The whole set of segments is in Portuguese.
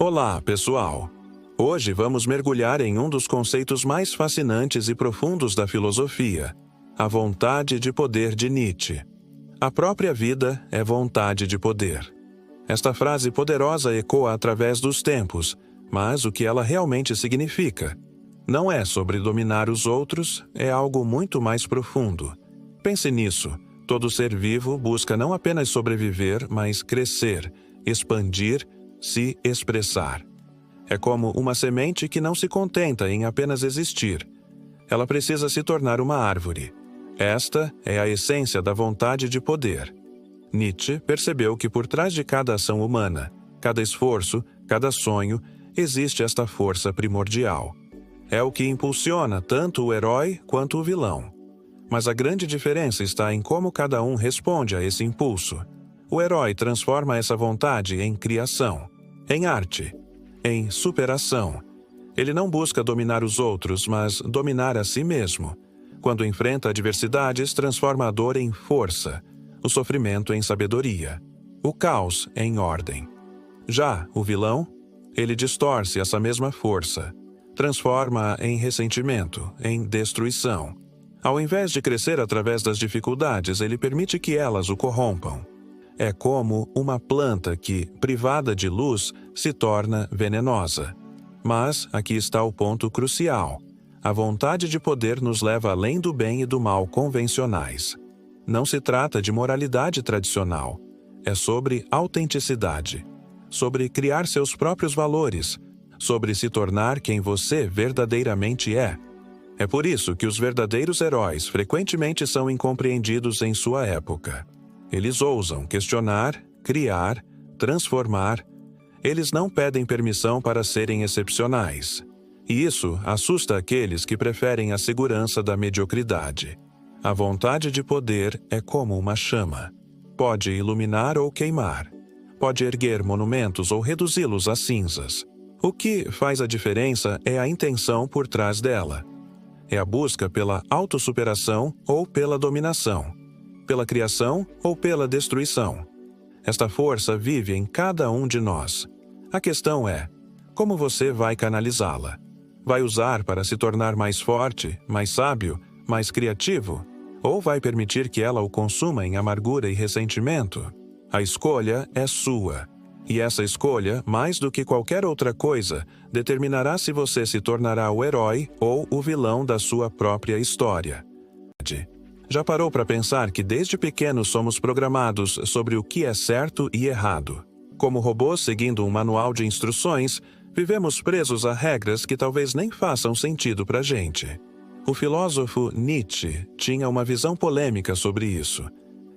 Olá, pessoal! Hoje vamos mergulhar em um dos conceitos mais fascinantes e profundos da filosofia, a vontade de poder de Nietzsche. A própria vida é vontade de poder. Esta frase poderosa ecoa através dos tempos, mas o que ela realmente significa? Não é sobre dominar os outros, é algo muito mais profundo. Pense nisso. Todo ser vivo busca não apenas sobreviver, mas crescer, expandir, se expressar. É como uma semente que não se contenta em apenas existir. Ela precisa se tornar uma árvore. Esta é a essência da vontade de poder. Nietzsche percebeu que por trás de cada ação humana, cada esforço, cada sonho, existe esta força primordial. É o que impulsiona tanto o herói quanto o vilão. Mas a grande diferença está em como cada um responde a esse impulso. O herói transforma essa vontade em criação, em arte, em superação. Ele não busca dominar os outros, mas dominar a si mesmo. Quando enfrenta adversidades, transforma a dor em força, o sofrimento em sabedoria, o caos em ordem. Já o vilão, ele distorce essa mesma força, transforma-a em ressentimento, em destruição. Ao invés de crescer através das dificuldades, ele permite que elas o corrompam. É como uma planta que, privada de luz, se torna venenosa. Mas aqui está o ponto crucial. A vontade de poder nos leva além do bem e do mal convencionais. Não se trata de moralidade tradicional. É sobre autenticidade, sobre criar seus próprios valores, sobre se tornar quem você verdadeiramente é. É por isso que os verdadeiros heróis frequentemente são incompreendidos em sua época. Eles ousam questionar, criar, transformar. Eles não pedem permissão para serem excepcionais. E isso assusta aqueles que preferem a segurança da mediocridade. A vontade de poder é como uma chama. Pode iluminar ou queimar. Pode erguer monumentos ou reduzi-los a cinzas. O que faz a diferença é a intenção por trás dela. É a busca pela autossuperação ou pela dominação, pela criação ou pela destruição. Esta força vive em cada um de nós. A questão é, como você vai canalizá-la? Vai usar para se tornar mais forte, mais sábio, mais criativo? Ou vai permitir que ela o consuma em amargura e ressentimento? A escolha é sua. E essa escolha, mais do que qualquer outra coisa, determinará se você se tornará o herói ou o vilão da sua própria história. Já parou para pensar que desde pequenos somos programados sobre o que é certo e errado? Como robôs seguindo um manual de instruções, vivemos presos a regras que talvez nem façam sentido para a gente. O filósofo Nietzsche tinha uma visão polêmica sobre isso.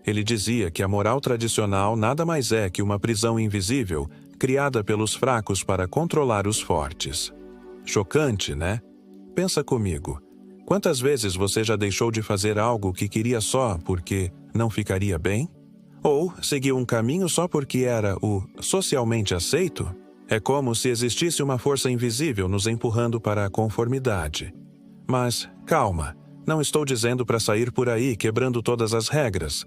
Ele dizia que a moral tradicional nada mais é que uma prisão invisível criada pelos fracos para controlar os fortes. Chocante, né? Pensa comigo. Quantas vezes você já deixou de fazer algo que queria só porque não ficaria bem? Ou seguiu um caminho só porque era o socialmente aceito? É como se existisse uma força invisível nos empurrando para a conformidade. Mas, calma, não estou dizendo para sair por aí quebrando todas as regras.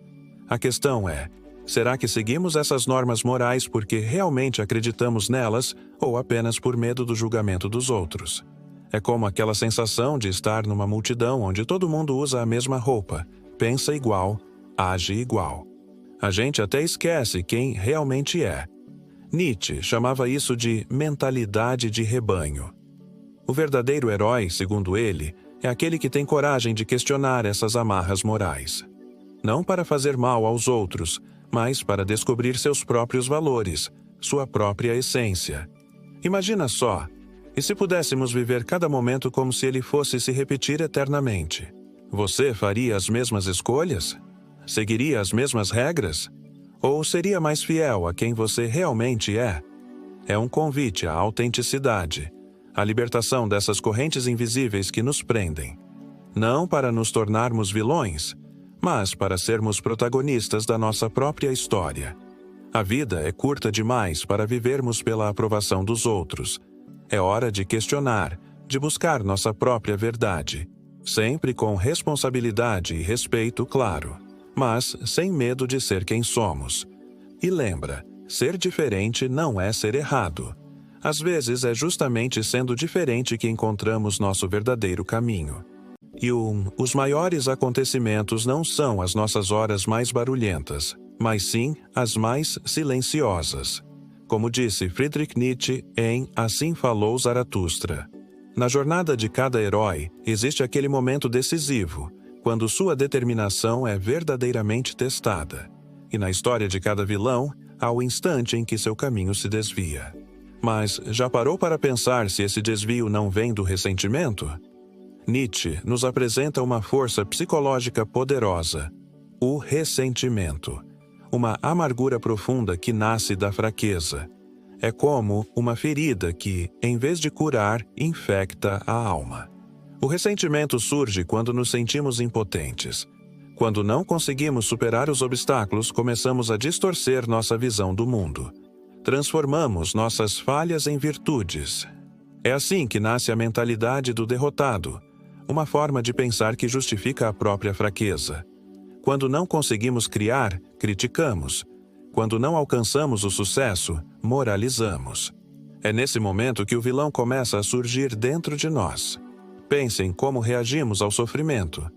A questão é, será que seguimos essas normas morais porque realmente acreditamos nelas ou apenas por medo do julgamento dos outros? É como aquela sensação de estar numa multidão onde todo mundo usa a mesma roupa, pensa igual, age igual. A gente até esquece quem realmente é. Nietzsche chamava isso de mentalidade de rebanho. O verdadeiro herói, segundo ele, é aquele que tem coragem de questionar essas amarras morais. Não para fazer mal aos outros, mas para descobrir seus próprios valores, sua própria essência. Imagina só, e se pudéssemos viver cada momento como se ele fosse se repetir eternamente? Você faria as mesmas escolhas? Seguiria as mesmas regras? Ou seria mais fiel a quem você realmente é? É um convite à autenticidade, à libertação dessas correntes invisíveis que nos prendem. Não para nos tornarmos vilões, mas para sermos protagonistas da nossa própria história. A vida é curta demais para vivermos pela aprovação dos outros. É hora de questionar, de buscar nossa própria verdade, sempre com responsabilidade e respeito, claro, mas sem medo de ser quem somos. E lembra, ser diferente não é ser errado. Às vezes é justamente sendo diferente que encontramos nosso verdadeiro caminho. E os maiores acontecimentos não são as nossas horas mais barulhentas, mas sim as mais silenciosas. Como disse Friedrich Nietzsche em Assim Falou Zaratustra. Na jornada de cada herói, existe aquele momento decisivo, quando sua determinação é verdadeiramente testada. E na história de cada vilão, há o instante em que seu caminho se desvia. Mas já parou para pensar se esse desvio não vem do ressentimento? Nietzsche nos apresenta uma força psicológica poderosa, o ressentimento, uma amargura profunda que nasce da fraqueza. É como uma ferida que, em vez de curar, infecta a alma. O ressentimento surge quando nos sentimos impotentes. Quando não conseguimos superar os obstáculos, começamos a distorcer nossa visão do mundo. Transformamos nossas falhas em virtudes. É assim que nasce a mentalidade do derrotado, uma forma de pensar que justifica a própria fraqueza. Quando não conseguimos criar, criticamos. Quando não alcançamos o sucesso, moralizamos. É nesse momento que o vilão começa a surgir dentro de nós. Pensem como reagimos ao sofrimento.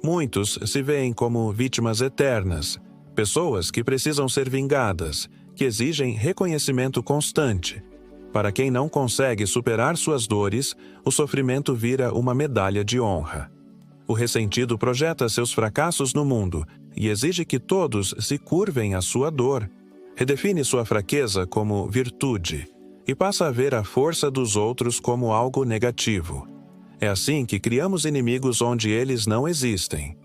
Muitos se veem como vítimas eternas, pessoas que precisam ser vingadas, que exigem reconhecimento constante. Para quem não consegue superar suas dores, o sofrimento vira uma medalha de honra. O ressentido projeta seus fracassos no mundo e exige que todos se curvem à sua dor. Redefine sua fraqueza como virtude e passa a ver a força dos outros como algo negativo. É assim que criamos inimigos onde eles não existem.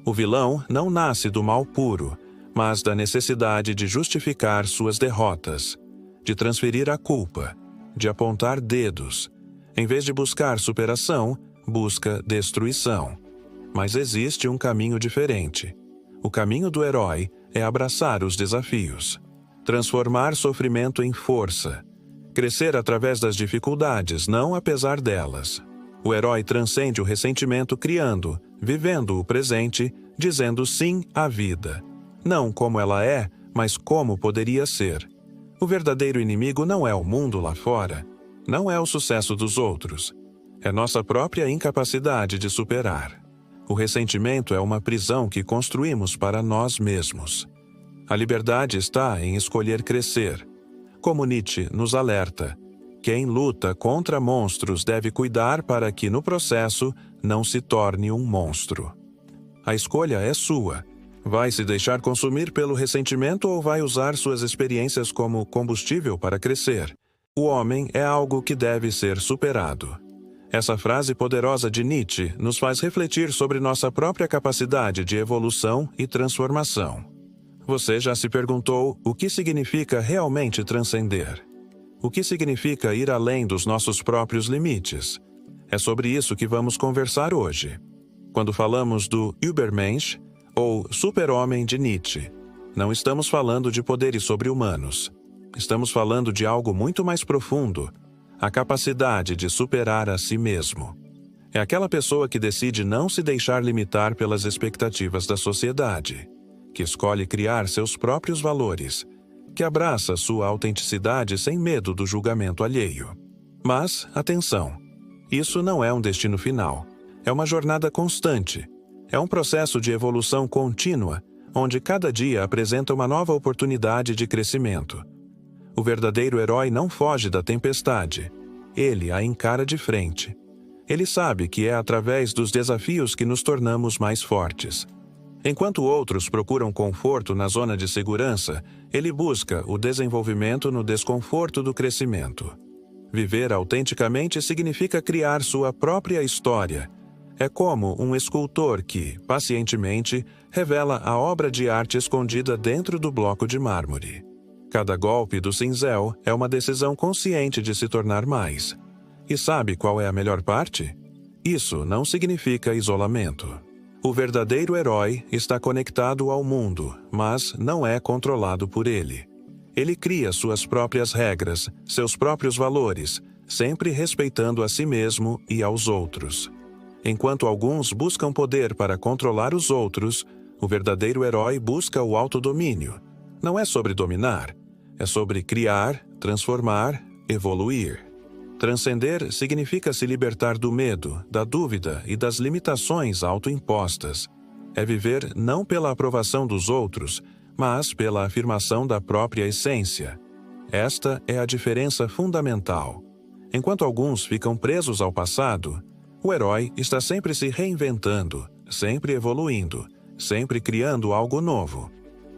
O vilão não nasce do mal puro, mas da necessidade de justificar suas derrotas, de transferir a culpa, de apontar dedos. Em vez de buscar superação, busca destruição. Mas existe um caminho diferente. O caminho do herói é abraçar os desafios, transformar sofrimento em força, crescer através das dificuldades, não apesar delas. O herói transcende o ressentimento criando, vivendo o presente, dizendo sim à vida. Não como ela é, mas como poderia ser. O verdadeiro inimigo não é o mundo lá fora, não é o sucesso dos outros. É nossa própria incapacidade de superar. O ressentimento é uma prisão que construímos para nós mesmos. A liberdade está em escolher crescer. Como Nietzsche nos alerta, quem luta contra monstros deve cuidar para que, no processo, não se torne um monstro. A escolha é sua. Vai se deixar consumir pelo ressentimento ou vai usar suas experiências como combustível para crescer? O homem é algo que deve ser superado. Essa frase poderosa de Nietzsche nos faz refletir sobre nossa própria capacidade de evolução e transformação. Você já se perguntou o que significa realmente transcender? O que significa ir além dos nossos próprios limites? É sobre isso que vamos conversar hoje. Quando falamos do Übermensch, ou super-homem de Nietzsche, não estamos falando de poderes sobre-humanos. Estamos falando de algo muito mais profundo, a capacidade de superar a si mesmo. É aquela pessoa que decide não se deixar limitar pelas expectativas da sociedade, que escolhe criar seus próprios valores, que abraça sua autenticidade sem medo do julgamento alheio. Mas, atenção, isso não é um destino final. É uma jornada constante. É um processo de evolução contínua, onde cada dia apresenta uma nova oportunidade de crescimento. O verdadeiro herói não foge da tempestade. Ele a encara de frente. Ele sabe que é através dos desafios que nos tornamos mais fortes. Enquanto outros procuram conforto na zona de segurança, ele busca o desenvolvimento no desconforto do crescimento. Viver autenticamente significa criar sua própria história. É como um escultor que, pacientemente, revela a obra de arte escondida dentro do bloco de mármore. Cada golpe do cinzel é uma decisão consciente de se tornar mais. E sabe qual é a melhor parte? Isso não significa isolamento. O verdadeiro herói está conectado ao mundo, mas não é controlado por ele. Ele cria suas próprias regras, seus próprios valores, sempre respeitando a si mesmo e aos outros. Enquanto alguns buscam poder para controlar os outros, o verdadeiro herói busca o autodomínio. Não é sobre dominar, é sobre criar, transformar, evoluir. Transcender significa se libertar do medo, da dúvida e das limitações autoimpostas. É viver não pela aprovação dos outros, mas pela afirmação da própria essência. Esta é a diferença fundamental. Enquanto alguns ficam presos ao passado, o herói está sempre se reinventando, sempre evoluindo, sempre criando algo novo.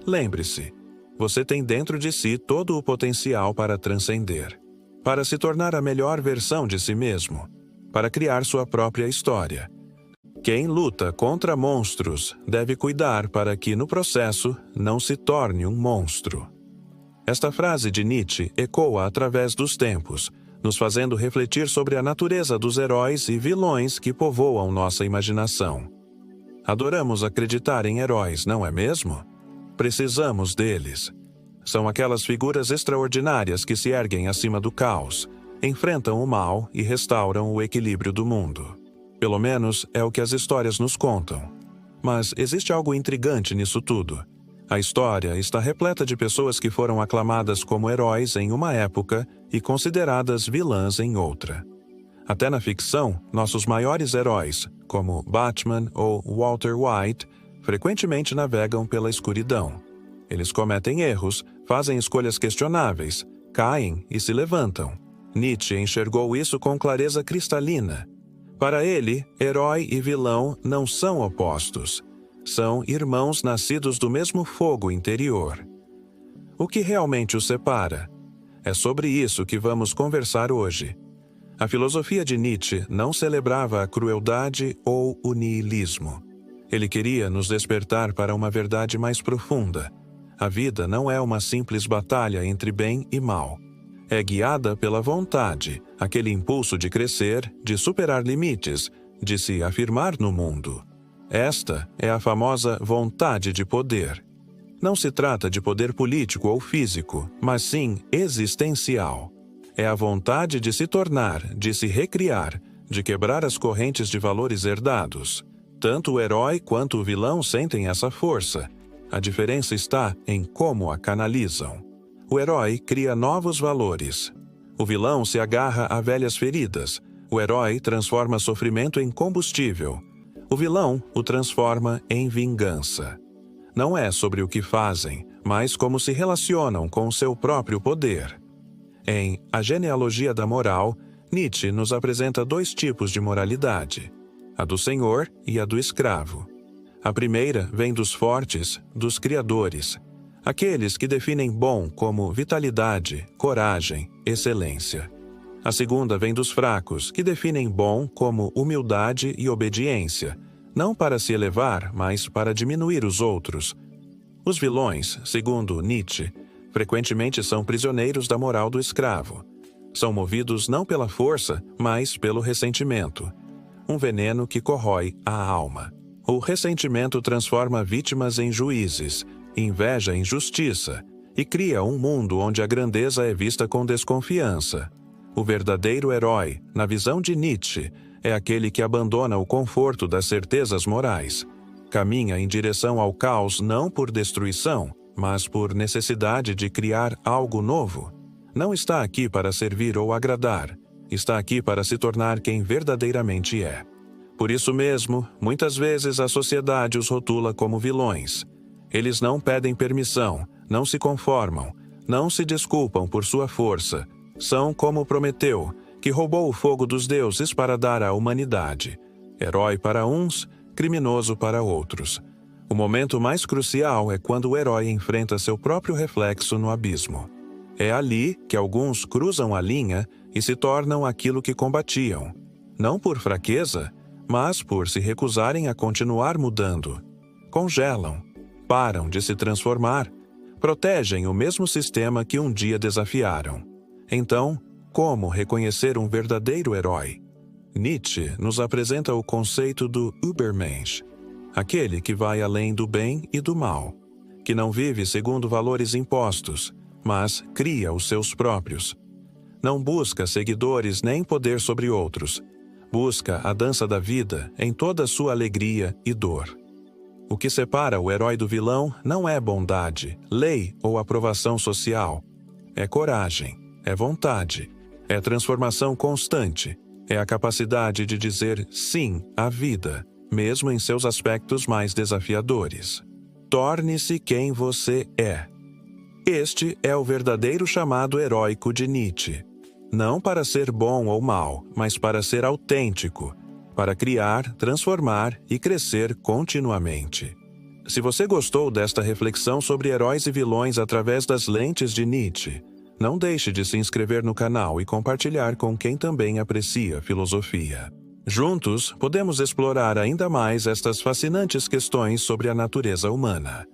Lembre-se, você tem dentro de si todo o potencial para transcender, para se tornar a melhor versão de si mesmo, para criar sua própria história. Quem luta contra monstros deve cuidar para que, no processo, não se torne um monstro. Esta frase de Nietzsche ecoa através dos tempos, nos fazendo refletir sobre a natureza dos heróis e vilões que povoam nossa imaginação. Adoramos acreditar em heróis, não é mesmo? Precisamos deles. São aquelas figuras extraordinárias que se erguem acima do caos, enfrentam o mal e restauram o equilíbrio do mundo. Pelo menos é o que as histórias nos contam. Mas existe algo intrigante nisso tudo. A história está repleta de pessoas que foram aclamadas como heróis em uma época e consideradas vilãs em outra. Até na ficção, nossos maiores heróis, como Batman ou Walter White, frequentemente navegam pela escuridão. Eles cometem erros, fazem escolhas questionáveis, caem e se levantam. Nietzsche enxergou isso com clareza cristalina. Para ele, herói e vilão não são opostos. São irmãos nascidos do mesmo fogo interior. O que realmente os separa? É sobre isso que vamos conversar hoje. A filosofia de Nietzsche não celebrava a crueldade ou o niilismo. Ele queria nos despertar para uma verdade mais profunda. A vida não é uma simples batalha entre bem e mal. É guiada pela vontade, aquele impulso de crescer, de superar limites, de se afirmar no mundo. Esta é a famosa vontade de poder. Não se trata de poder político ou físico, mas sim existencial. É a vontade de se tornar, de se recriar, de quebrar as correntes de valores herdados. Tanto o herói quanto o vilão sentem essa força. A diferença está em como a canalizam. O herói cria novos valores. O vilão se agarra a velhas feridas. O herói transforma sofrimento em combustível. O vilão o transforma em vingança. Não é sobre o que fazem, mas como se relacionam com o seu próprio poder. Em A Genealogia da Moral, Nietzsche nos apresenta dois tipos de moralidade: a do senhor e a do escravo. A primeira vem dos fortes, dos criadores, aqueles que definem bom como vitalidade, coragem, excelência. A segunda vem dos fracos, que definem bom como humildade e obediência, não para se elevar, mas para diminuir os outros. Os vilões, segundo Nietzsche, frequentemente são prisioneiros da moral do escravo. São movidos não pela força, mas pelo ressentimento. Um veneno que corrói a alma. O ressentimento transforma vítimas em juízes, inveja em justiça, e cria um mundo onde a grandeza é vista com desconfiança. O verdadeiro herói, na visão de Nietzsche, é aquele que abandona o conforto das certezas morais. Caminha em direção ao caos não por destruição, mas por necessidade de criar algo novo. Não está aqui para servir ou agradar, está aqui para se tornar quem verdadeiramente é. Por isso mesmo, muitas vezes a sociedade os rotula como vilões. Eles não pedem permissão, não se conformam, não se desculpam por sua força. São como Prometeu, que roubou o fogo dos deuses para dar à humanidade. Herói para uns, criminoso para outros. O momento mais crucial é quando o herói enfrenta seu próprio reflexo no abismo. É ali que alguns cruzam a linha e se tornam aquilo que combatiam. Não por fraqueza, mas por se recusarem a continuar mudando. Congelam, param de se transformar, protegem o mesmo sistema que um dia desafiaram. Então, como reconhecer um verdadeiro herói? Nietzsche nos apresenta o conceito do Übermensch, aquele que vai além do bem e do mal, que não vive segundo valores impostos, mas cria os seus próprios. Não busca seguidores nem poder sobre outros. Busca a dança da vida em toda a sua alegria e dor. O que separa o herói do vilão não é bondade, lei ou aprovação social. É coragem, é vontade, É transformação constante. É a capacidade de dizer sim à vida, mesmo em seus aspectos mais desafiadores. Torne-se quem você é. Este é o verdadeiro chamado heróico de Nietzsche. Não para ser bom ou mal, mas para ser autêntico, para criar, transformar e crescer continuamente. Se você gostou desta reflexão sobre heróis e vilões através das lentes de Nietzsche, não deixe de se inscrever no canal e compartilhar com quem também aprecia filosofia. Juntos, podemos explorar ainda mais estas fascinantes questões sobre a natureza humana.